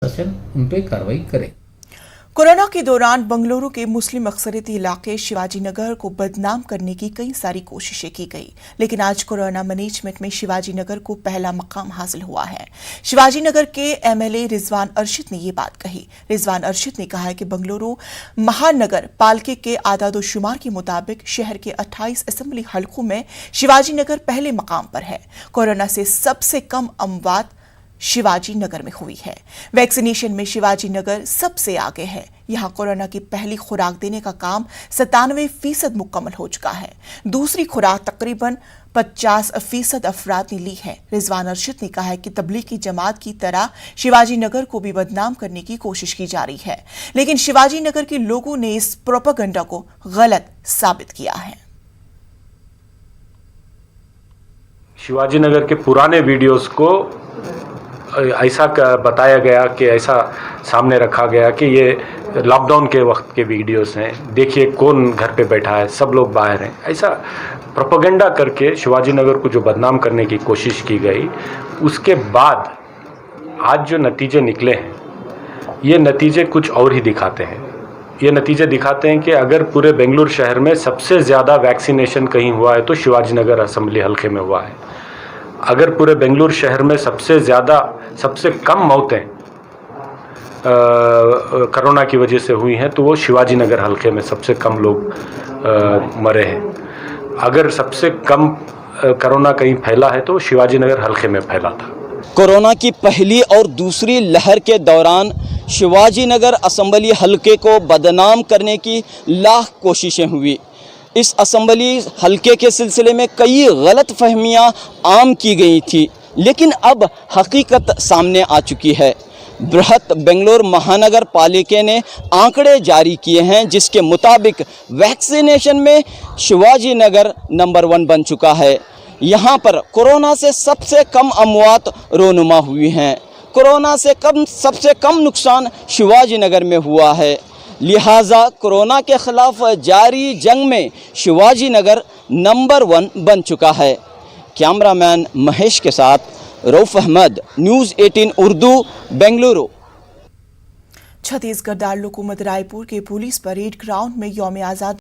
प्रशासन उन पर कार्रवाई करे। कोरोना के दौरान बंगलुरु के मुस्लिम अक्सरियती इलाके शिवाजी नगर को बदनाम करने की कई सारी कोशिशें की गई, लेकिन आज कोरोना मैनेजमेंट में शिवाजी नगर को पहला मकाम हासिल हुआ है। शिवाजी नगर के एमएलए रिजवान अरशद ने ये बात कही। रिजवान अरशद ने कहा है कि बंगलुरु महानगर पालिका के आदादोशुमार के मुताबिक शहर के 28 असेंबली हलकों में शिवाजी नगर पहले मकाम पर है। कोरोना से सबसे कम अमवात शिवाजी नगर में हुई है। वैक्सीनेशन में शिवाजी नगर सबसे आगे है। यहां कोरोना की पहली खुराक देने का काम 97% मुकम्मल हो चुका है। दूसरी खुराक तकरीबन 50% अफराद ने ली है। रिजवान अरशद ने कहा है कि तबलीगी जमात की तरह शिवाजी नगर को भी बदनाम करने की कोशिश की जा रही है, लेकिन शिवाजी नगर के लोगों ने इस प्रोपेगेंडा को गलत साबित किया है। शिवाजी नगर के पुराने वीडियोस को ऐसा बताया गया कि ऐसा सामने रखा गया कि ये लॉकडाउन के वक्त के वीडियोस हैं, देखिए कौन घर पे बैठा है, सब लोग बाहर हैं। ऐसा प्रोपेगेंडा करके शिवाजी नगर को जो बदनाम करने की कोशिश की गई, उसके बाद आज जो नतीजे निकले हैं, ये नतीजे कुछ और ही दिखाते हैं। ये नतीजे दिखाते हैं कि अगर पूरे बेंगलुरु शहर में सबसे ज़्यादा वैक्सीनेशन कहीं हुआ है तो शिवाजी नगर असेंबली हल्के में हुआ है। अगर पूरे बेंगलुरु शहर में सबसे कम मौतें कोरोना की वजह से हुई हैं तो वो शिवाजी नगर हल्के में सबसे कम लोग मरे हैं। अगर सबसे कम कोरोना कहीं फैला है तो शिवाजी नगर हल्के में फैला था। कोरोना की पहली और दूसरी लहर के दौरान शिवाजी नगर असेंबली हल्के को बदनाम करने की लाख कोशिशें हुई। इस असेंबली हल्के के सिलसिले में कई गलत फहमियाँ आम की गई थी, लेकिन अब हकीकत सामने आ चुकी है। बृहत बेंगलुरु महानगर पालिका ने आंकड़े जारी किए हैं, जिसके मुताबिक वैक्सीनेशन में शिवाजी नगर नंबर 1 बन चुका है। यहाँ पर कोरोना से सबसे कम अमवात रोनुमा हुई हैं। कोरोना से सबसे कम नुकसान शिवाजी नगर में हुआ है। लिहाजा कोरोना के ख़िलाफ़ जारी जंग में शिवाजी नगर नंबर 1 बन चुका है। कैमरामैन महेश के साथ रऊफ अहमद, न्यूज़ 18 उर्दू, बेंगलुरु। छत्तीसगढ़ दारुल हुकूमत रायपुर के पुलिस परेड ग्राउंड में यौम आज़ादी